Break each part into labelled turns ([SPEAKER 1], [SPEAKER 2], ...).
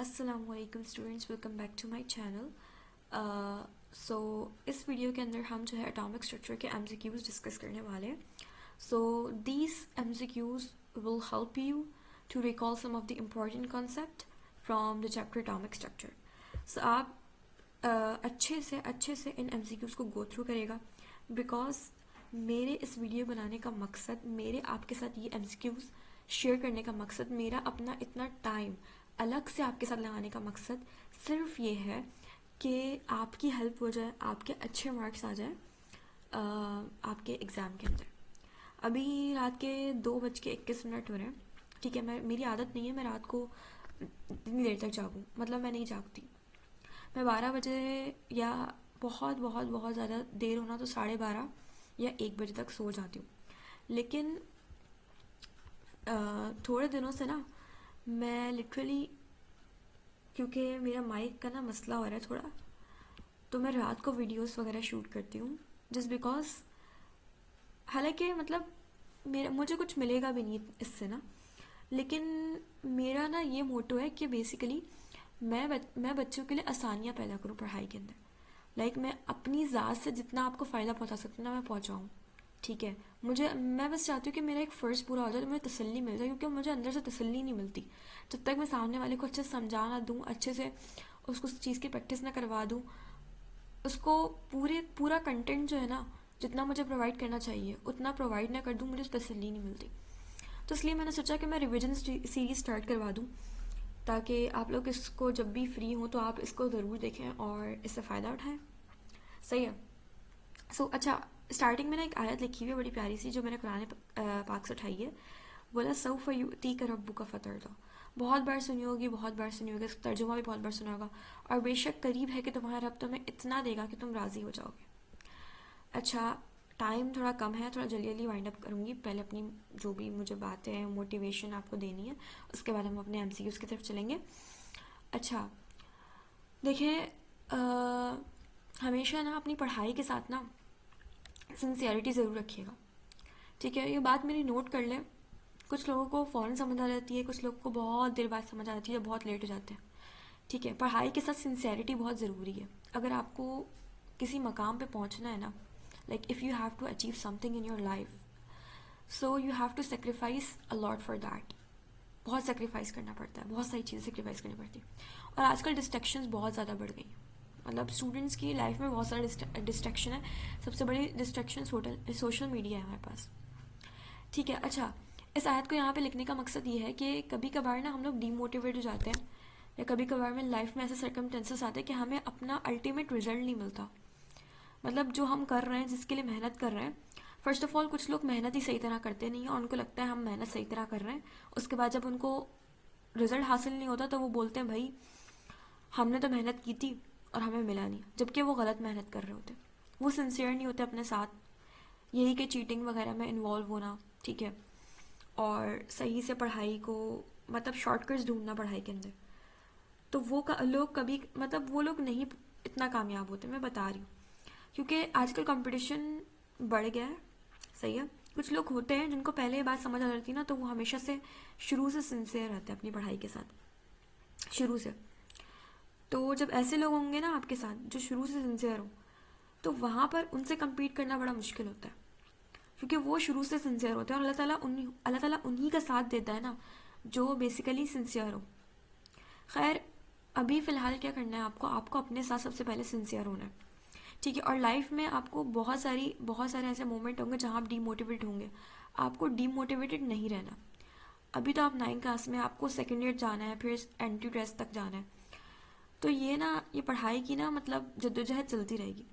[SPEAKER 1] अस्सलामुअलैकुम students, welcome back to my channel. So इस video के अंदर हम जो है एटॉमिक स्ट्रक्चर के एमसीक्यूज डिस्कस करने वाले हैं। So these MCQs will help you to recall some of the important concept from the chapter atomic structure. So आप अच्छे से इन एमसीक्यूज को गो थ्रू करेगा, बिकॉज मेरे इस वीडियो बनाने का मकसद, मेरे आपके साथ ये एमसीक्यूज शेयर करने का मकसद, मेरा अपना इतना टाइम अलग से आपके साथ लगाने का मकसद सिर्फ ये है कि आपकी हेल्प हो जाए, आपके अच्छे मार्क्स आ जाए आपके एग्ज़ाम के अंदर। अभी रात के 2:21 हो रहे हैं, ठीक है। मेरी आदत नहीं है मैं रात को इतनी देर तक जागूँ, मतलब मैं नहीं जागती। मैं 12 बजे या बहुत बहुत बहुत ज़्यादा देर होना तो 12:30 या 1 बजे तक सो जाती हूँ। लेकिन थोड़े दिनों से ना मैं लिटरली, क्योंकि मेरा माइक का ना मसला हो रहा है थोड़ा, तो मैं रात को वीडियोस वगैरह शूट करती हूँ जस्ट बिकॉज, हालांकि मतलब मुझे कुछ मिलेगा भी नहीं इससे ना, लेकिन मेरा ना ये मोटो है कि बेसिकली मैं बच्चों के लिए आसानियाँ पैदा करूँ पढ़ाई के अंदर। मैं अपनी ज़ात से जितना आपको फ़ायदा पहुँचा सकती हूँ ना, मैं पहुँचाऊँ, ठीक है। मैं बस चाहती हूँ कि मेरा एक फ़र्ज़ पूरा हो जाए, तो मुझे तसल्ली मिल जाए, क्योंकि मुझे अंदर से तसल्ली नहीं मिलती जब तक मैं सामने वाले को अच्छे से समझा ना दूँ, अच्छे से उसको उस चीज़ की प्रैक्टिस ना करवा दूँ, उसको पूरा कंटेंट जो है ना, जितना मुझे प्रोवाइड करना चाहिए उतना प्रोवाइड ना कर दूँ, मुझे तसल्ली नहीं मिलती। तो इसलिए मैंने सोचा कि मैं रिविजन सीरीज़ स्टार्ट करवा दूँ, ताकि आप लोग इसको जब भी फ्री हो तो आप इसको ज़रूर देखें और इससे फ़ायदा उठाएं। सही है। अच्छा, स्टार्टिंग में ना एक आयत लिखी हुई है बड़ी प्यारी सी, जो मैंने कुरान पाक से उठाई है। बोला सौफ युतीक रब्बुका फतरदा। बहुत बार सुनी होगी, बहुत बार सुनी होगी, इसका तर्जुमा भी बहुत बार सुना होगा। और बेशक करीब है कि तुम्हारा रब तुम्हें इतना देगा कि तुम राज़ी हो जाओगे। अच्छा, टाइम थोड़ा कम है, थोड़ा जल्दी जल्दी वाइंड अप करूँगी। पहले अपनी जो भी मुझे बातें हैं, मोटिवेशन आपको देनी है, उसके बाद हम अपने एमसीक्यूज़ की तरफ चलेंगे। अच्छा, देखिए, हमेशा ना अपनी पढ़ाई के साथ ना सिंसियरिटी ज़रूर रखिएगा, ठीक है। ये बात मेरी नोट कर लें। कुछ लोगों को फ़ौरन समझ आ जाती है, कुछ लोगों को बहुत देर बाद समझ आ जाती है, बहुत लेट हो जाते हैं, ठीक है। पढ़ाई के साथ सिंसियरिटी बहुत ज़रूरी है। अगर आपको किसी मकाम पे पहुंचना है ना, if you have to achieve something in your life, so you have to sacrifice a lot for that. बहुत सेक्रीफाइस करना पड़ता है, बहुत सारी चीज़ें सेक्रीफाइस करनी पड़ती है। और आजकल डिस्ट्रैक्शंस बहुत ज़्यादा बढ़ गई, मतलब स्टूडेंट्स की लाइफ में बहुत सारा डिस्ट्रैक्शन है। सबसे बड़ी डिस्ट्रैक्शन सोशल मीडिया है हमारे पास, ठीक है। अच्छा, इस आयत को यहाँ पे लिखने का मकसद ये है कि कभी कभार ना हम लोग डीमोटिवेट हो जाते हैं, या कभी कभार में लाइफ में ऐसे सर्कमटेंसेस आते हैं कि हमें अपना अल्टीमेट रिजल्ट नहीं मिलता। मतलब जो हम कर रहे हैं, जिसके लिए मेहनत कर रहे हैं, फर्स्ट ऑफ ऑल कुछ लोग मेहनत ही सही तरह करते नहीं हैं और उनको लगता है हम मेहनत सही तरह कर रहे हैं। उसके बाद जब उनको रिजल्ट हासिल नहीं होता तो वो बोलते हैं भाई हमने तो मेहनत की थी और हमें मिला नहीं, जबकि वो गलत मेहनत कर रहे होते, वो सिंसियर नहीं होते अपने साथ। यही कि चीटिंग वगैरह में इन्वॉल्व होना, ठीक है, और सही से पढ़ाई को, मतलब शॉर्टकट्स ढूंढना पढ़ाई के अंदर, तो लोग कभी, मतलब वो लोग नहीं इतना कामयाब होते, मैं बता रही हूँ। क्योंकि आजकल कंपटीशन बढ़ गया है, सही है। कुछ लोग होते हैं जिनको पहले ये बात समझ आ जाती है ना, तो वो हमेशा से शुरू से सिंसियर रहते हैं अपनी पढ़ाई के साथ, शुरू से। तो जब ऐसे लोग होंगे ना आपके साथ जो शुरू से सिंसियर हो, तो वहाँ पर उनसे कम्पीट करना बड़ा मुश्किल होता है, क्योंकि वो शुरू से सिंसियर होते हैं और अल्लाह ताला उन्हीं का साथ देता है ना जो बेसिकली सिंसियर हो। खैर, अभी फ़िलहाल क्या करना है आपको, अपने साथ सबसे पहले सिंसियर होना है, ठीक है। और लाइफ में आपको बहुत सारे ऐसे मोमेंट होंगे जहाँ आप डीमोटिवेट होंगे। आपको डीमोटिवेटेड नहीं रहना। अभी तो आप 9 क्लास में, आपको सेकेंड ईयर जाना है, फिर एंट्री टेस्ट तक जाना है, तो ये पढ़ाई की ना, मतलब जद्दोजहद चलती रहेगी।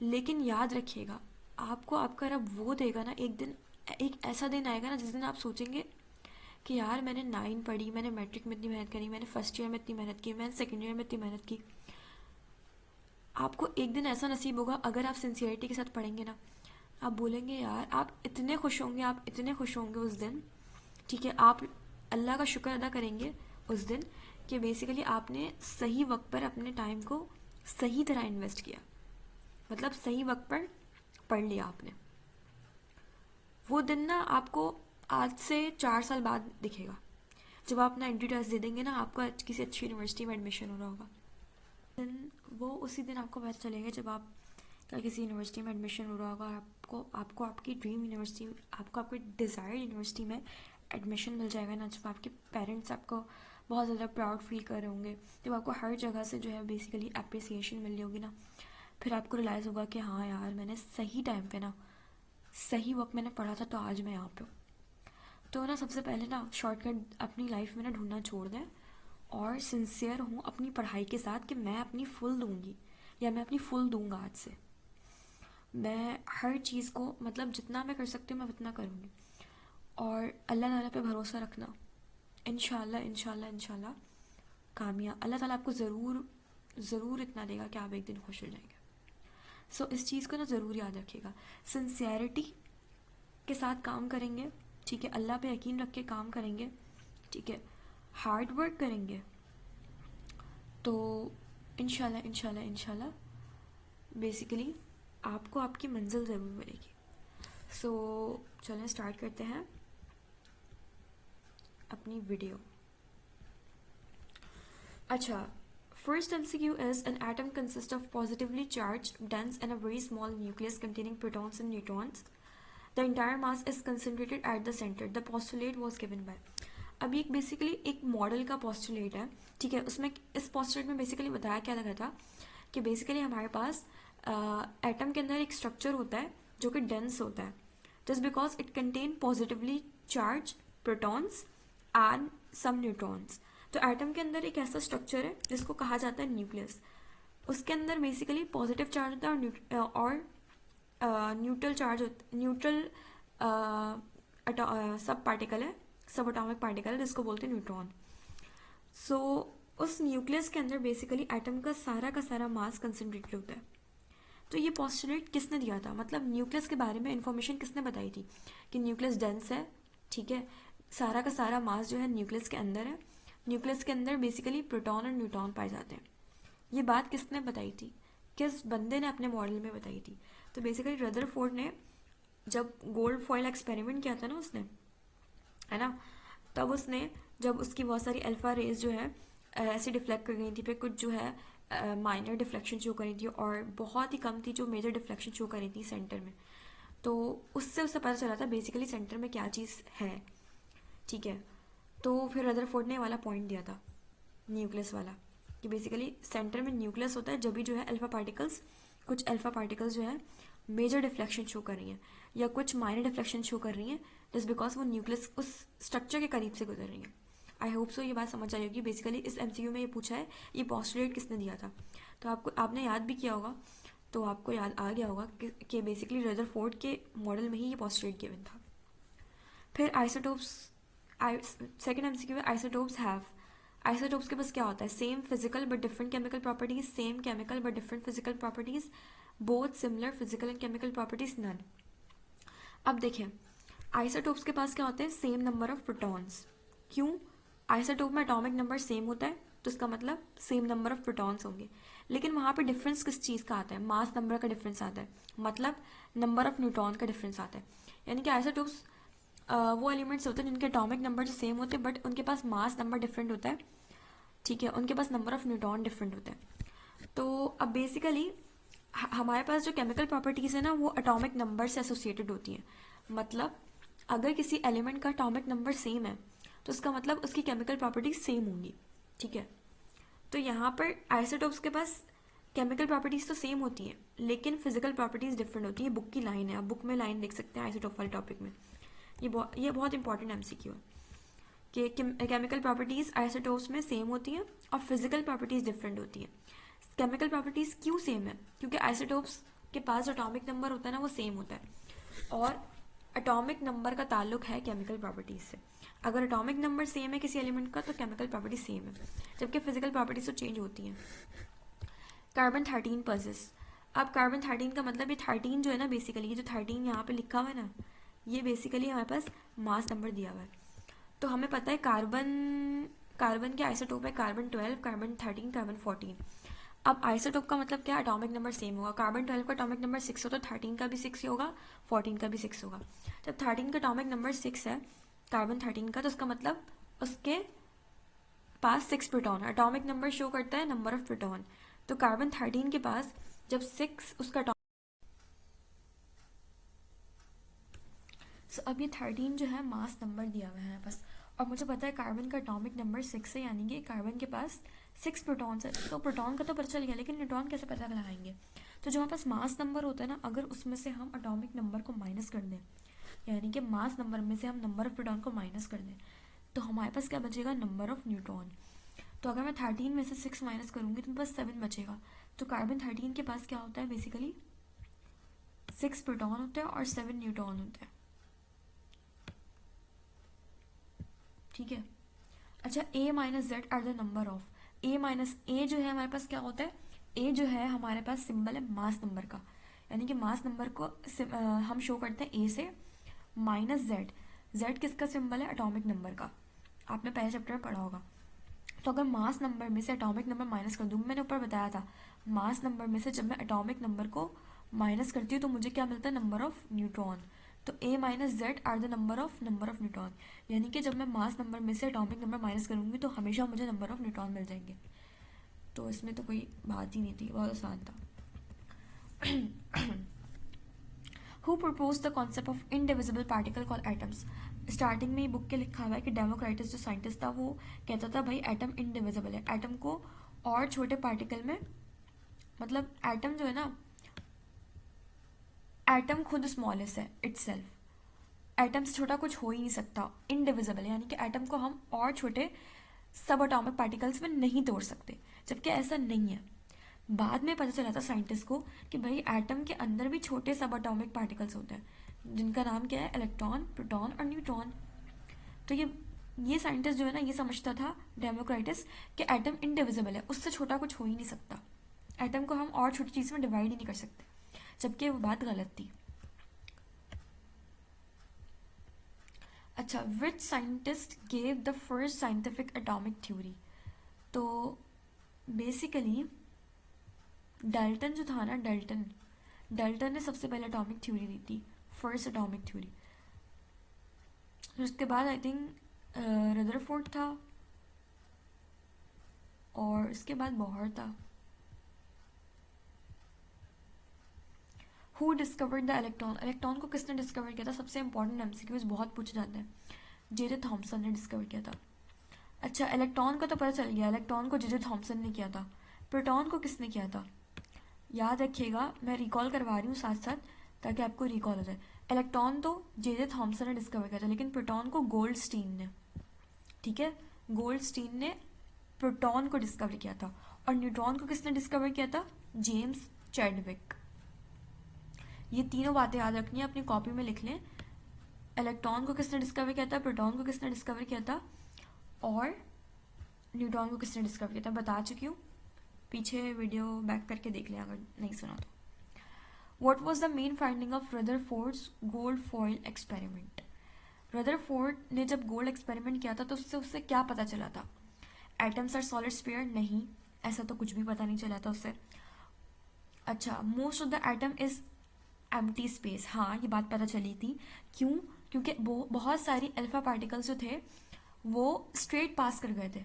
[SPEAKER 1] लेकिन याद रखिएगा, आपको आपका रब वो देगा ना एक दिन, एक ऐसा दिन आएगा ना जिस दिन आप सोचेंगे कि यार मैंने 9 पढ़ी, मैंने मैट्रिक में इतनी मेहनत करी, मैंने फर्स्ट ईयर में इतनी मेहनत की, मैंने सेकेंड ईयर में इतनी मेहनत की। आपको एक दिन ऐसा नसीब होगा, अगर आप सिंसियरिटी के साथ पढ़ेंगे ना, आप बोलेंगे यार, आप इतने खुश होंगे, उस दिन, ठीक है। आप अल्लाह का शुक्र अदा करेंगे उस दिन कि बेसिकली आपने सही वक्त पर अपने टाइम को सही तरह इन्वेस्ट किया, मतलब सही वक्त पर पढ़ लिया आपने। वो दिन ना आपको आज से 4 साल बाद दिखेगा, जब आप अपना एंट्री टेस्ट दे देंगे ना, आपका किसी अच्छी यूनिवर्सिटी में एडमिशन हो रहा होगा, देन वो उसी दिन आपको पता चलेगा जब आप का किसी यूनिवर्सिटी में एडमिशन हो रहा होगा और आपको आपको आपकी ड्रीम यूनिवर्सिटी, आपको आपकी डिज़ायर्ड यूनिवर्सिटी में एडमिशन मिल जाएगा ना, जब आपके पेरेंट्स आपको बहुत ज़्यादा प्राउड फील कर रहे होंगे, जब आपको हर जगह से जो है बेसिकली अप्रिसिएशन मिल रही होगी ना, फिर आपको रियलाइज़ होगा कि हाँ यार, मैंने सही टाइम पे ना, सही वक्त मैंने पढ़ा था, तो आज मैं यहाँ पे हूँ। तो ना सबसे पहले ना शॉर्टकट अपनी लाइफ में ना ढूंढना छोड़ दें और सिंसियर हूँ अपनी पढ़ाई के साथ कि मैं अपनी फुल दूंगी या मैं अपनी फुल दूंगा। आज से मैं हर चीज़ को मतलब जितना मैं कर सकती हूँ मैं उतना करूँगी, और अल्लाह ताला पे भरोसा रखना। इंशाल्लाह इंशाल्लाह इंशाल्लाह कामयाब, अल्लाह ताला आपको ज़रूर इतना देगा कि आप एक दिन खुश हो जाएंगे। सो इस चीज़ को ना ज़रूर याद रखिएगा, सिंसियरिटी के साथ काम करेंगे, ठीक है, अल्लाह पे यकीन रख के काम करेंगे, ठीक है, हार्ड वर्क करेंगे, तो इंशाल्लाह इंशाल्लाह इंशाल्लाह बेसिकली आपको आपकी मंजिल ज़रूर मिलेगी। सो चलें स्टार्ट करते हैं अपनी वीडियो। अच्छा, first MCQ is an atom consists of positively charged, dense and a very small nucleus containing protons and neutrons. The entire mass is concentrated at the center. The postulate was given by. अब ये basically एक model का postulate है, ठीक है। उसमें इस postulate में बेसिकली बताया क्या लगा था कि बेसिकली हमारे पास एटम के अंदर एक स्ट्रक्चर होता है जो कि डेंस होता है, just because it contain positively charge protons and some neutrons. तो एटम के अंदर एक ऐसा स्ट्रक्चर है जिसको कहा जाता है न्यूक्लियस। उसके अंदर बेसिकली पॉजिटिव चार्ज होता है और न्यूट्रल चार्ज न्यूट्रल सब पार्टिकल है, सब एटॉमिक पार्टिकल है जिसको बोलते हैं न्यूट्रॉन। सो उस न्यूक्लियस के अंदर बेसिकली एटम का सारा मास कंसनट्रेटेड होता है। तो ये पोस्टुलेट किसने दिया था, मतलब न्यूक्लियस के बारे में इंफॉर्मेशन किसने बताई थी कि न्यूक्लियस डेंस है, ठीक है, सारा का सारा मास जो है न्यूक्लियस के अंदर है, न्यूक्लियस के अंदर बेसिकली प्रोटॉन और न्यूट्रॉन पाए जाते हैं। ये बात किसने बताई थी, किस बंदे ने अपने मॉडल में बताई थी? तो बेसिकली रदरफोर्ड ने जब गोल्ड फॉइल एक्सपेरिमेंट किया था ना उसने, है ना, तब उसने जब उसकी बहुत सारी अल्फा रेज जो है ऐसे डिफ्लेक्ट कर गई थी, फिर कुछ जो है माइनर डिफ्लेक्शन शो करी थी और बहुत ही कम थी जो मेजर डिफ्लेक्शन शो करी थी सेंटर में। तो उससे उसे पता चला था बेसिकली सेंटर में क्या चीज़ है, ठीक है। तो फिर रदरफोर्ड ने वाला पॉइंट दिया था न्यूक्लियस वाला कि बेसिकली सेंटर में न्यूक्लियस होता है जब भी जो है कुछ अल्फा पार्टिकल्स जो है मेजर डिफ्लेक्शन शो कर रही हैं या कुछ माइनर डिफ्लेक्शन शो कर रही हैं, जस्ट बिकॉज वो न्यूक्लियस उस स्ट्रक्चर के करीब से गुजर रही हैं। आई होप सो ये बात समझ आई होगी। बेसिकली इस MCQ में ये पूछा है ये पोस्टुलेट किसने दिया था, तो आपने याद भी किया होगा, तो आपको याद आ गया होगा कि बेसिकली रदरफोर्ड के मॉडल में ही ये पोस्टुलेट गिवन था। फिर आइसोटोप्स, सेकेंड MCQ में आइसोटोप्स हैव, आइसोटोप्स के पास क्या होता है, same physical but different chemical properties, same chemical but different physical properties, both similar physical and chemical properties, none. अब देखें आइसोटोप्स के पास क्या होते हैं, सेम नंबर ऑफ प्रोटॉन्स। क्यों, आइसोटोप में एटॉमिक नंबर सेम होता है तो इसका मतलब सेम नंबर ऑफ प्रोटॉन्स होंगे, लेकिन वहाँ पे डिफरेंस किस चीज़ का आता है, मास नंबर का डिफरेंस आता है, मतलब नंबर ऑफ न्यूट्रॉन का डिफरेंस आता है। यानी कि आइसोटोप्स वो एलिमेंट्स होते हैं जिनके एटॉमिक नंबर जो सेम होते हैं बट उनके पास मास नंबर डिफरेंट होता है, ठीक है, उनके पास नंबर ऑफ न्यूट्रॉन डिफरेंट होता है। तो अब बेसिकली हमारे पास जो केमिकल प्रॉपर्टीज़ है ना वो एटॉमिक नंबर से एसोसिएटेड होती हैं। मतलब अगर किसी एलिमेंट का एटॉमिक नंबर सेम है तो उसका मतलब उसकी केमिकल प्रॉपर्टीज सेम होंगी, ठीक है। तो यहाँ पर आइसोटोप्स के पास केमिकल प्रॉपर्टीज तो सेम होती हैं लेकिन फिजिकल प्रॉपर्टीज डिफरेंट होती है। बुक की लाइन है, आप बुक में लाइन देख सकते हैं आइसोटोप वाले टॉपिक में। ये बहुत इंपॉर्टेंट MCQ है कि केमिकल प्रॉपर्टीज आइसोटोप्स में सेम होती हैं और फिजिकल प्रॉपर्टीज डिफरेंट होती हैं। केमिकल प्रॉपर्टीज क्यों सेम है, क्योंकि आइसोटोप्स के पास जो एटॉमिक नंबर होता है ना वो सेम होता है और एटॉमिक नंबर का ताल्लुक है केमिकल प्रॉपर्टीज से। अगर एटॉमिक नंबर सेम है किसी एलिमेंट का तो केमिकल प्रॉपर्टी सेम है, जबकि फिजिकल प्रॉपर्टीज तो चेंज होती हैं। कार्बन 13 पजेस, अब कार्बन 13 का मतलब ये 13 जो है ना बेसिकली ये जो 13 यहाँ पे लिखा हुआ है ना ये बेसिकली हमारे पास मास नंबर दिया हुआ है। तो हमें पता है कार्बन के आइसोटोप है कार्बन 12, कार्बन 13, कार्बन 14। अब आइसोटोप का मतलब क्या, एटॉमिक नंबर सेम होगा। कार्बन 12 का एटॉमिक नंबर 6 हो तो 13 का भी 6 होगा, 14 का भी 6 होगा। जब 13 का एटॉमिक नंबर 6 है कार्बन 13 का तो उसका मतलब उसके पास 6 प्रोटॉन, एटॉमिक नंबर शो करता है नंबर ऑफ प्रोटॉन। तो कार्बन 13 के पास जब 6 उसका अब ये 13 जो है मास नंबर दिया हुआ है बस, और मुझे पता है कार्बन का एटॉमिक नंबर 6 है, यानी कि कार्बन के पास 6 प्रोटॉन्स है। तो प्रोटॉन का तो पता चल गया, लेकिन न्यूट्रॉन कैसे पता लगाएंगे? तो जो हमारे पास मास नंबर होता है ना, अगर उसमें से हम एटॉमिक नंबर को माइनस कर दें, यानी कि मास नंबर में से हम नंबर ऑफ प्रोटॉन को माइनस कर दें, तो हमारे पास क्या बचेगा? Number of neutron. तो अगर मैं 13 में से 6 माइनस करूंगी तो मेरे पास 7 बचेगा। तो कार्बन 13 के पास क्या होता है? बेसिकली 6 प्रोटॉन होते हैं और 7 न्यूट्रॉन होते हैं। ठीक है। अच्छा, a minus Z are the number of a minus A जो है हमारे पास क्या होता है? a जो है हमारे पास सिंबल है मास नंबर का, यानी कि मास नंबर को हम शो करते हैं a से, माइनस जेड। जेड किसका सिंबल है? एटॉमिक नंबर का, आपने पहले चैप्टर में पढ़ा होगा। तो अगर मास नंबर में से एटॉमिक नंबर माइनस कर दूँ, मैंने ऊपर बताया था मास नंबर में से जब मैं एटॉमिक नंबर को माइनस करती हूँ तो मुझे क्या मिलता है? Number of neutron. तो a minus Z are the number of neutron, यानी कि जब मैं मास नंबर में से एटॉमिक नंबर माइनस करूँगी तो हमेशा मुझे नंबर ऑफ न्यूट्रॉन मिल जाएंगे। तो इसमें तो कोई बात ही नहीं थी, बहुत आसान था। Who propose the concept of indivisible particle call atoms? Starting में ही बुक के लिखा हुआ है कि डेमोक्राइटस जो साइंटिस्ट था वो कहता था भाई एटम इनडिविजिबल है, एटम को और छोटे पार्टिकल में, मतलब एटम जो है ना, एटम खुद स्मॉलेस्ट है इटसेल्फ, एटम से छोटा कुछ हो ही नहीं सकता, इनडिविजिबल, यानी कि एटम को हम और छोटे सब एटॉमिक पार्टिकल्स में नहीं तोड़ सकते, जबकि ऐसा नहीं है। बाद में पता चला था साइंटिस्ट को कि भाई एटम के अंदर भी छोटे सब एटॉमिक पार्टिकल्स होते हैं, जिनका नाम क्या है? इलेक्ट्रॉन, प्रोटॉन और न्यूट्रॉन। तो ये साइंटिस्ट जो है ना, ये समझता था डेमोक्राइटस कि एटम इनडिविजिबल है, उससे छोटा कुछ हो ही नहीं सकता, एटम को हम और छोटी चीज़ में डिवाइड ही नहीं कर सकते, जबकि वो बात गलत थी। अच्छा, which scientist gave the first scientific atomic theory? तो बेसिकली डाल्टन जो था ना, डाल्टन ने सबसे पहले एटॉमिक थ्योरी दी थी, फर्स्ट एटॉमिक थ्योरी। फिर उसके बाद आई थिंक रदरफोर्ड था, और इसके बाद बोहर था। Who discovered the electron? Electron को किसने डिस्कवर किया था? सबसे इंपॉर्टेंट एमसीक्यूज बहुत पूछे जाते हैं। जे थॉमसन ने डिस्कवर किया था। अच्छा, इलेक्ट्रॉन का तो पता चल गया, इलेक्ट्रॉन को जे थॉमसन ने किया था। प्रोटॉन को किसने किया था? याद रखिएगा, मैं रिकॉल करवा रही हूँ साथ साथ ताकि आपको रिकॉल हो जाए। इलेक्ट्रॉन तो जे थॉमसन ने डिस्कवर किया था, लेकिन प्रोटॉन को गोल्डस्टीन ने, ठीक है, गोल्डस्टीन ने प्रोटॉन को डिस्कवर किया था। और न्यूट्रॉन को किसने डिस्कवर किया था? James Chadwick. ये तीनों बातें याद रखनी है, अपनी कॉपी में लिख लें। इलेक्ट्रॉन को किसने डिस्कवर किया था, प्रोटॉन को किसने डिस्कवर किया था, और न्यूट्रॉन को किसने डिस्कवर किया था? बता चुकी हूँ, पीछे वीडियो बैक करके देख लें अगर नहीं सुना तो। What was the main finding of Rutherford's gold foil experiment? Rutherford ने जब गोल्ड एक्सपेरिमेंट किया था तो उससे उससे क्या पता चला था? Atoms are solid sphere? नहीं, ऐसा तो कुछ भी पता नहीं चला था उससे। अच्छा, most of the atom is empty space? हाँ, ये बात पता चली थी। क्यों? क्योंकि बहुत सारी अल्फा पार्टिकल्स जो थे वो स्ट्रेट पास कर गए थे।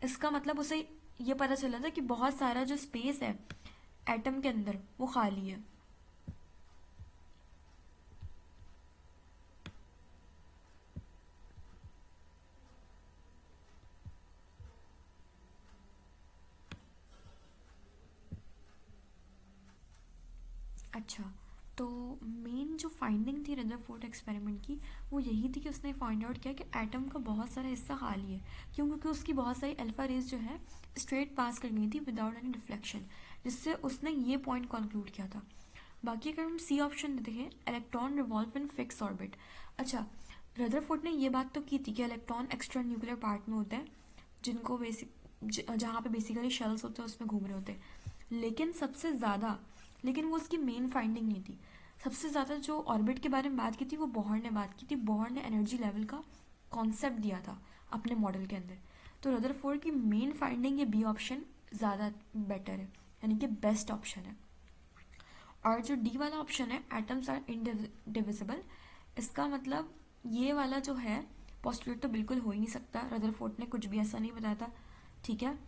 [SPEAKER 1] इसका मतलब उसे ये पता चला था कि बहुत सारा जो स्पेस है एटम के अंदर वो खाली है। अच्छा, तो मेन जो फाइंडिंग थी रदरफोर्ड एक्सपेरिमेंट की वो यही थी कि उसने फाइंड आउट किया कि एटम का बहुत सारा हिस्सा खाली है। क्यों? क्योंकि उसकी बहुत सारी अल्फा रेज जो है स्ट्रेट पास कर गई थी विदाउट एनी डिफ्लेक्शन, जिससे उसने ये पॉइंट कंक्लूड किया था। बाकी अगर हम सी ऑप्शन देखें, electron revolve in fix orbit. अच्छा, रदरफोर्ड ने ये बात तो की थी कि इलेक्ट्रॉन एक्स्ट्रा न्यूक्लियर पार्ट में होते हैं, जिनको जहाँ पे बेसिकली शेल्स होते हैं उसमें घूम रहे होते हैं, लेकिन वो उसकी मेन फाइंडिंग नहीं थी। सबसे ज़्यादा जो ऑर्बिट के बारे में बात की थी वो बोहर ने बात की थी। बोहर ने एनर्जी लेवल का कॉन्सेप्ट दिया था अपने मॉडल के अंदर। तो रदरफोर्ड की मेन फाइंडिंग ये बी ऑप्शन ज़्यादा बेटर है, यानी कि बेस्ट ऑप्शन है। और जो डी वाला ऑप्शन है, एटम्स आर इनडिविजिबल, इसका मतलब ये वाला जो है पोस्टुलेट तो बिल्कुल हो ही नहीं सकता, रदरफोर्ड ने कुछ भी ऐसा नहीं बताया था, ठीक है।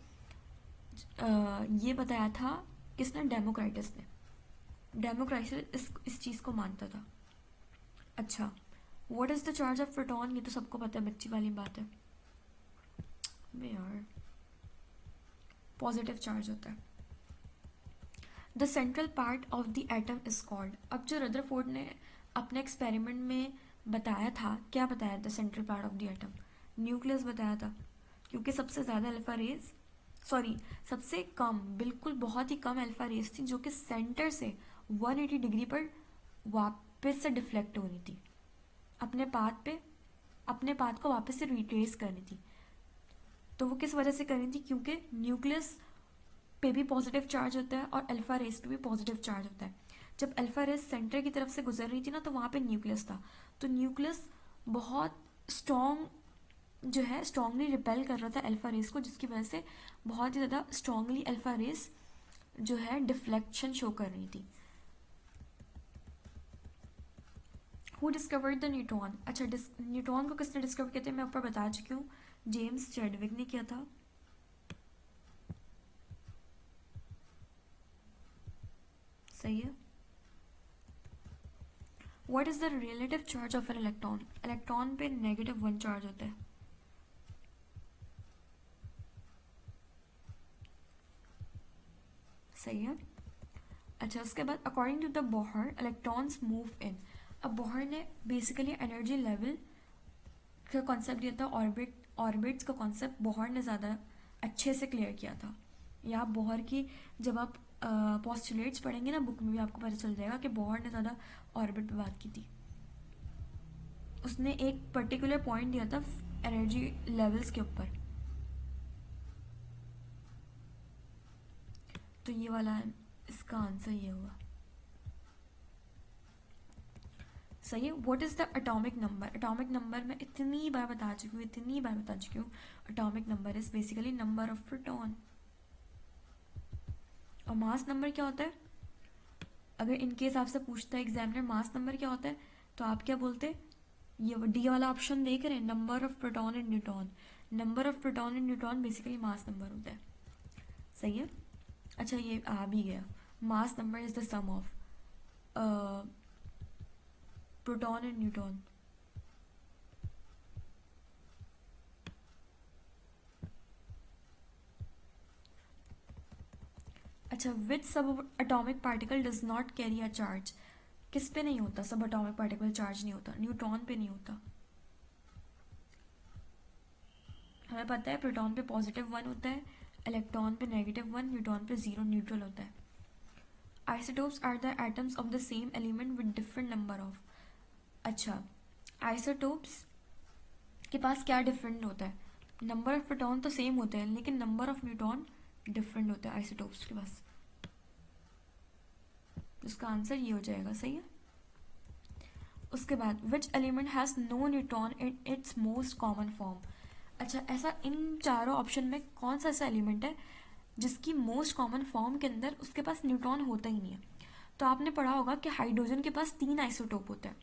[SPEAKER 1] ये बताया था किसने, डेमोक्राइटस ने। डेमोक्राइटस इस चीज़ को मानता था। अच्छा, what is the charge of proton, ये तो सबको पता है, बच्ची वाली बात है। यार पॉजिटिव चार्ज होता है। The central part of the atom is called, अब जो रदरफोर्ड ने अपने एक्सपेरिमेंट में बताया था, क्या बताया the central part of the atom, nucleus बताया था, क्योंकि सबसे ज़्यादा अल्फा रेज, सॉरी सबसे कम, बिल्कुल बहुत ही कम अल्फा रेज थी जो कि सेंटर से 180 डिग्री पर वापस से डिफ्लेक्ट होनी थी, अपने पाथ को वापस से रिट्रेस करनी थी। तो वो किस वजह से करनी थी, क्योंकि न्यूक्लियस पे भी पॉजिटिव चार्ज होता है और अल्फा रेस पे भी पॉजिटिव चार्ज होता है। जब अल्फा रेस सेंटर की तरफ से गुजर रही थी ना, तो वहाँ पे न्यूक्लियस था, तो न्यूक्लियस बहुत स्ट्रॉन्ग जो है, स्ट्रांगली रिपेल कर रहा था अल्फा रेस को, जिसकी वजह से बहुत ही ज़्यादा स्ट्रांगली अल्फा रेस जो है डिफ्लेक्शन शो कर रही थी। हु डिस्कवर्ड द न्यूट्रॉन, अच्छा न्यूट्रॉन को किसने डिस्कवर किया था, मैं ऊपर बता चुकी हूँ, जेम्स चैडविक ने किया था। सही है। What is the relative charge of an electron, electron पे -1 चार्ज होता है। सही है। अच्छा, उसके बाद according to the Bohr electrons move in, अब बोहर ने बेसिकली एनर्जी लेवल का कॉन्सेप्ट दिया था, ऑर्बिट्स का कॉन्सेप्ट बोहर ने ज़्यादा अच्छे से क्लियर किया था। या बोहर की जब आप पोस्टुलेट्स पढ़ेंगे ना बुक में भी आपको पता चल जाएगा कि बोहर ने ज़्यादा ऑर्बिट पे बात की थी। उसने एक पर्टिकुलर पॉइंट दिया था एनर्जी लेवल्स के ऊपर। तो ये वाला इसका आंसर ये हुआ। सही है। What is the atomic number, atomic number मैं इतनी बार बता चुकी हूँ, atomic number is basically number of proton. और मास नंबर क्या होता है, अगर इनकेस आपसे पूछता है एग्जामिनर मास नंबर क्या होता है, तो आप क्या बोलते, ये डी वाला ऑप्शन देख रहे हैं, number of proton and neutron. Number of proton and neutron basically mass number होता है। सही है। अच्छा, ये आ भी गया, mass number is the sum of proton and neutron. अच्छा, which subatomic particle does not carry a charge, किस पे नहीं होता सब एटॉमिक पार्टिकल चार्ज नहीं होता, न्यूट्रॉन पे नहीं होता। हमें पता है प्रोटॉन पे +1 होता है, इलेक्ट्रॉन पे -1, न्यूट्रॉन पे 0 न्यूट्रल होता है। Isotopes are the atoms of the same element with different number of, अच्छा आइसोटोप्स के पास क्या डिफरेंट होता है, नंबर ऑफ प्रोटॉन तो सेम होते हैं लेकिन नंबर ऑफ न्यूट्रॉन डिफरेंट होता है आइसोटोप्स के पास। उसका आंसर ये हो जाएगा। सही है। उसके बाद which element has no neutron in its most common form, अच्छा ऐसा इन चारों ऑप्शन में कौन सा ऐसा एलिमेंट है जिसकी मोस्ट कॉमन फॉर्म के अंदर उसके पास न्यूट्रॉन होता ही नहीं है। तो आपने पढ़ा होगा कि हाइड्रोजन के पास 3 आइसोटोप होते हैं,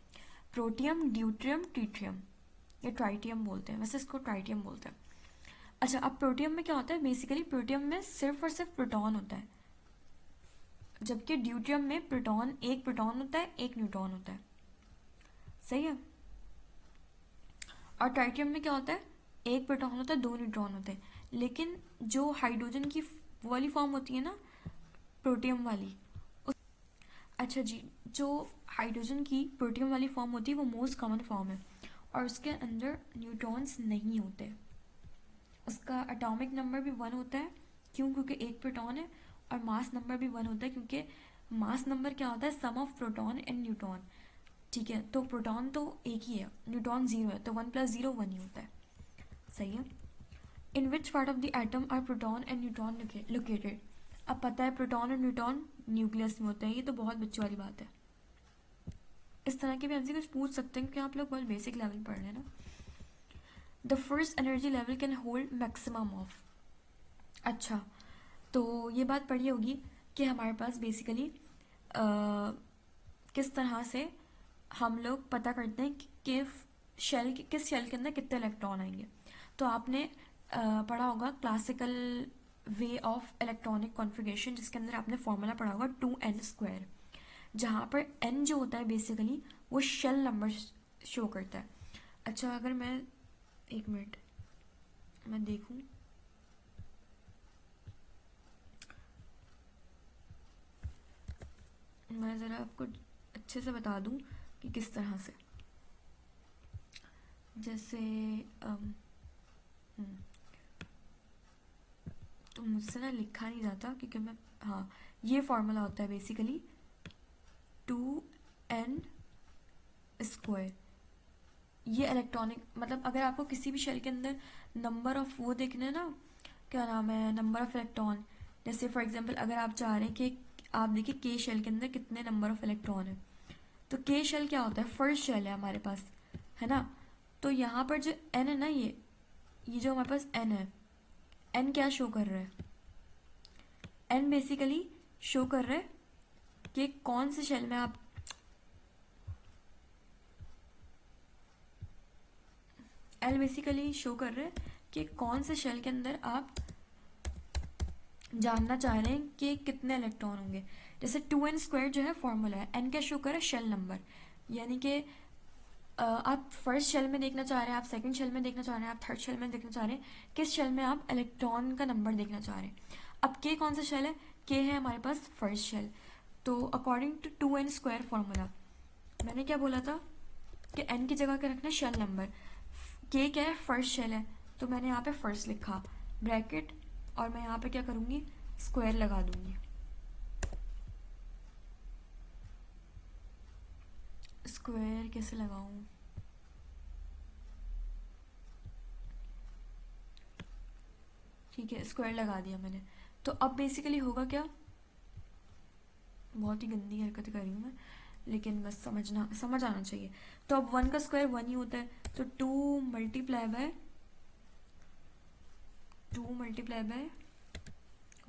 [SPEAKER 1] प्रोटियम, ड्यूट्रियम, ट्रीटियम, या ट्राइटियम बोलते हैं, वैसे इसको ट्राइटियम बोलते हैं। अच्छा, अब प्रोटियम में क्या होता है, बेसिकली प्रोटियम में सिर्फ और सिर्फ प्रोटॉन होता है, जबकि ड्यूट्रियम में एक प्रोटॉन होता है, एक न्यूट्रॉन होता है। सही है। और ट्राइटियम में क्या होता है, एक प्रोटॉन होता है, 2 न्यूट्रॉन होते हैं। लेकिन जो हाइड्रोजन की वाली फॉर्म होती है ना, प्रोटियम वाली, अच्छा जी, जो हाइड्रोजन की प्रोटियम वाली फॉर्म होती है वो मोस्ट कॉमन फॉर्म है और उसके अंदर न्यूट्रॉन्स नहीं होते। उसका एटॉमिक नंबर भी 1 होता है, क्यों, क्योंकि एक प्रोटॉन है, और मास नंबर भी 1 होता है क्योंकि मास नंबर क्या होता है, सम ऑफ प्रोटॉन एंड न्यूट्रॉन। ठीक है, तो प्रोटॉन तो एक ही है, न्यूट्रॉन 0 है, तो 1 + 0 1 ही होता है। सही है। In which part of the atom are proton and neutron located, अब पता है प्रोटॉन और न्यूट्रॉन न्यूक्लियस में होते हैं, ये तो बहुत बच्चों वाली बात है। इस तरह के भी हमसे कुछ पूछ सकते हैं क्योंकि आप लोग बहुत बेसिक लेवल पढ़ रहे हैं ना। The first energy level can hold maximum of, अच्छा तो ये बात पढ़ी होगी कि हमारे पास बेसिकली किस तरह से हम लोग पता करते हैं कि किस शेल के अंदर कितने इलेक्ट्रॉन आएंगे। तो आपने पढ़ा होगा classical way of electronic configuration, जिसके अंदर आपने फॉर्मूला पढ़ा होगा 2n², जहाँ पर n जो होता है बेसिकली वो शेल नंबर शो करता है। अच्छा, अगर मैं एक मिनट मैं देखूं, मैं ज़रा आपको अच्छे से बता दूं कि किस तरह से, जैसे हम्म, तो मुझसे ना लिखा नहीं जाता क्योंकि मैं, हाँ, ये फॉर्मूला होता है बेसिकली 2n²। ये इलेक्ट्रॉनिक मतलब अगर आपको किसी भी शेल के अंदर नंबर ऑफ वो देखना है ना, क्या नाम है, नंबर ऑफ इलेक्ट्रॉन, जैसे फॉर एग्जांपल अगर आप चाह रहे हैं कि आप देखिए के शेल के अंदर कितने नंबर ऑफ इलेक्ट्रॉन है, तो के शेल क्या होता है, फर्स्ट शेल है हमारे पास, है ना। तो यहाँ पर जो एन है ना, ये जो हमारे पास एन है, एन क्या शो कर रहा है, एन बेसिकली शो कर रहा है कि कौन से शेल में आप, एल बेसिकली शो कर रहे हैं कि कौन से शेल के अंदर आप जानना चाह रहे हैं कि कितने इलेक्ट्रॉन होंगे। जैसे 2n² जो है फॉर्मूला है, एन क्या शो कर रहा है, शेल नंबर, यानी कि आप फर्स्ट शेल में देखना चाह रहे हैं, आप सेकंड शेल में देखना चाह रहे हैं, आप थर्ड शेल में देखना चाह रहे हैं, किस शेल में आप इलेक्ट्रॉन का नंबर देखना चाह रहे हैं। अब के कौन सा शेल है, के है हमारे पास फर्स्ट शेल। तो अकॉर्डिंग टू 2n² फॉर्मूला मैंने क्या बोला था कि एन की जगह क्या रखना है, शेल नंबर, के क्या है, फर्स्ट शेल है, तो मैंने यहाँ पे फर्स्ट लिखा ब्रैकेट, और मैं यहाँ पे क्या करूँगी, स्क्वायर लगा दूंगी। स्क्वायर कैसे लगाऊं, ठीक है, स्क्वायर लगा दिया मैंने। तो अब बेसिकली होगा क्या, बहुत ही गंदी हरकत कर रही हूँ मैं, लेकिन बस समझ आना चाहिए। तो अब 1 का स्क्वायर 1 ही होता है, तो 2 मल्टीप्लाई बाय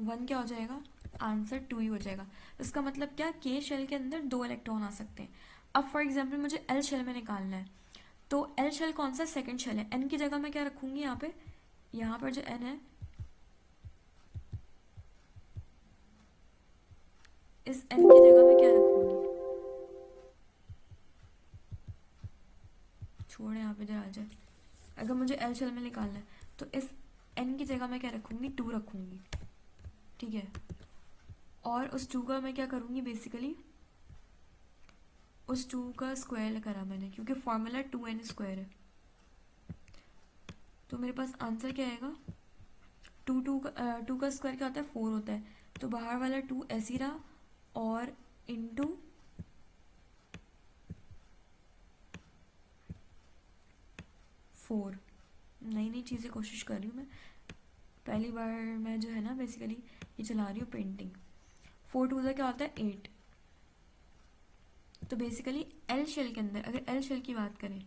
[SPEAKER 1] 1 क्या हो जाएगा, आंसर 2 ही हो जाएगा। इसका मतलब क्या, के शेल के अंदर 2 इलेक्ट्रॉन आ सकते हैं। अब फॉर एग्जाम्पल मुझे एल शेल में निकालना है, तो एल शेल कौन सा, सेकंड शेल है, एन की जगह मैं क्या रखूंगी, यहाँ पर जो एन है, इस एन की जगह मैं क्या रखूंगी, छोड़े आप इधर आ जाए, अगर मुझे एल शेल में निकालना है तो इस एन की जगह मैं क्या रखूंगी, 2 रखूंगी, ठीक है। और उस 2 का मैं क्या करूंगी, बेसिकली उस 2 का स्क्वायर करा मैंने, क्योंकि फॉर्मूला 2n² है। तो मेरे पास आंसर क्या आएगा, 2 का स्क्वायर क्या होता है, 4 होता है, तो बाहर वाला 2 ऐसे ही रहा, और इंटू 4। नई नई चीज़ें कोशिश कर रही हूँ मैं, पहली बार मैं जो है ना बेसिकली ये चला रही हूँ पेंटिंग। 4 2 क्या होता है, 8। तो बेसिकली एल शेल के अंदर, अगर एल शेल की बात करें,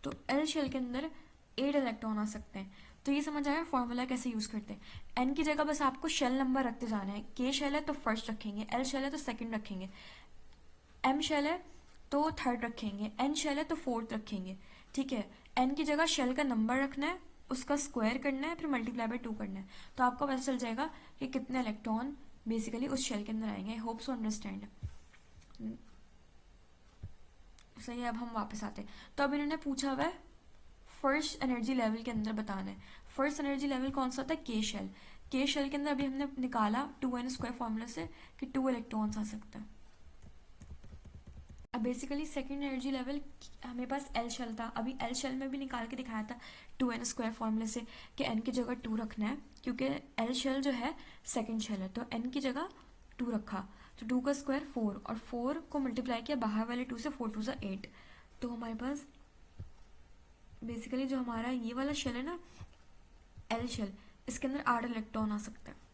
[SPEAKER 1] तो एल शेल के अंदर 8 इलेक्ट्रॉन आ सकते हैं। तो ये समझ आया फॉर्मूला कैसे यूज़ करते हैं। एन की जगह बस आपको शेल नंबर रखते जाना है, के शेल है तो फर्स्ट रखेंगे, एल शेल है तो सेकंड रखेंगे, एम शेल है तो थर्ड रखेंगे, एन शेल है तो फोर्थ रखेंगे, ठीक है। एन की जगह शेल का नंबर रखना है, उसका स्क्वायर करना है, फिर मल्टीप्लाई बाय 2 करना है, तो आपको पता चल जाएगा कि कितने इलेक्ट्रॉन बेसिकली उस शेल के अंदर आएंगे। आई होप सो अंडरस्टैंड। सही है, अब हम वापस आते हैं। तो अब इन्होंने पूछा हुआ है फर्स्ट एनर्जी लेवल के अंदर बताना है। फर्स्ट एनर्जी लेवल कौन सा होता है, के शेल। के शेल के अंदर अभी हमने निकाला 2n² फॉर्मूला से कि 2 इलेक्ट्रॉन्स आ सकता है। अब बेसिकली सेकंड एनर्जी लेवल हमें पास एल शेल था, अभी एल शेल में भी निकाल के दिखाया था 2n² फॉर्मूले से कि एन की जगह 2 रखना है, क्योंकि एल शेल जो है सेकंड शेल है, तो एन की जगह 2 रखा, तो 2 का स्क्वायर 4, और 4 को मल्टीप्लाई किया बाहर वाले 2 से, 4 2 सा 8। तो हमारे पास बेसिकली जो हमारा ये वाला शेल है ना, एल शेल, इसके अंदर 8 इलेक्ट्रॉन आ सकता है।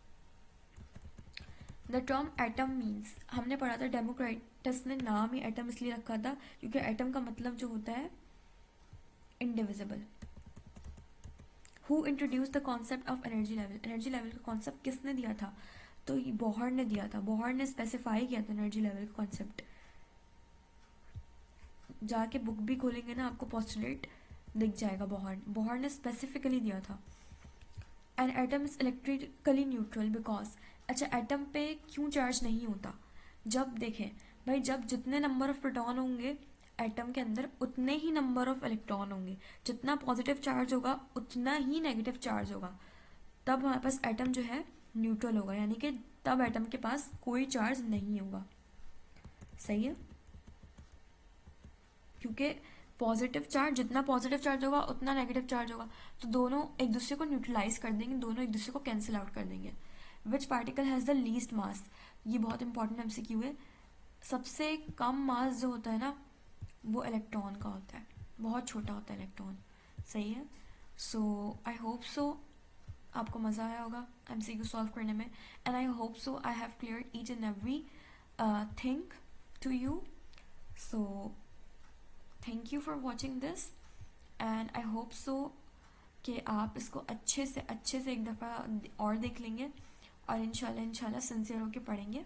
[SPEAKER 1] द टर्म एटम मीन्स, हमने पढ़ा था डेमोक्रिटस ने नाम ही एटम इसलिए रखा था क्योंकि एटम का मतलब जो होता है indivisible. Who introduce the concept of energy level, energy level का कॉन्सेप्ट किसने दिया था, तो बोहर ने दिया था, बोहर ने स्पेसिफाई किया था एनर्जी लेवल का कॉन्सेप्ट। जाके बुक भी खोलेंगे ना, आपको पोस्टुलेट दिख जाएगा। बोहर ने स्पेसिफिकली दिया था an atom is electrically neutral because. अच्छा, एटम पे क्यों चार्ज नहीं होता? जब देखें भाई, जब जितने नंबर ऑफ प्रोटॉन होंगे एटम के अंदर, उतने ही नंबर ऑफ इलेक्ट्रॉन होंगे। जितना पॉजिटिव चार्ज होगा उतना ही नेगेटिव चार्ज होगा। तब हमारे पास एटम जो है न्यूट्रल होगा, यानी कि तब एटम के पास कोई चार्ज नहीं होगा। सही है, क्योंकि पॉजिटिव चार्ज, जितना पॉजिटिव चार्ज होगा उतना नेगेटिव चार्ज होगा, तो दोनों एक दूसरे को न्यूट्रलाइज कर देंगे, दोनों एक दूसरे को कैंसिल आउट कर देंगे। Which particle has the least mass? ये बहुत इंपॉर्टेंट एमसीक्यू है। सबसे कम मास जो होता है ना, वो इलेक्ट्रॉन का होता है, बहुत छोटा होता है इलेक्ट्रॉन। सही है। सो आई होप सो आपको मज़ा आया होगा एमसीक्यू सॉल्व करने में, and I hope so I have clear each and everything to you. So thank you for watching this, and I hope so कि आप इसको अच्छे से एक दफ़ा और देख लेंगे, और इंशाल्लाह सिंसियर होकर पढ़ेंगे,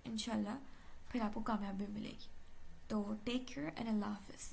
[SPEAKER 1] इंशाल्लाह फिर आपको कामयाबी मिलेगी। तो टेक केयर एंड अल्लाह हाफिज़।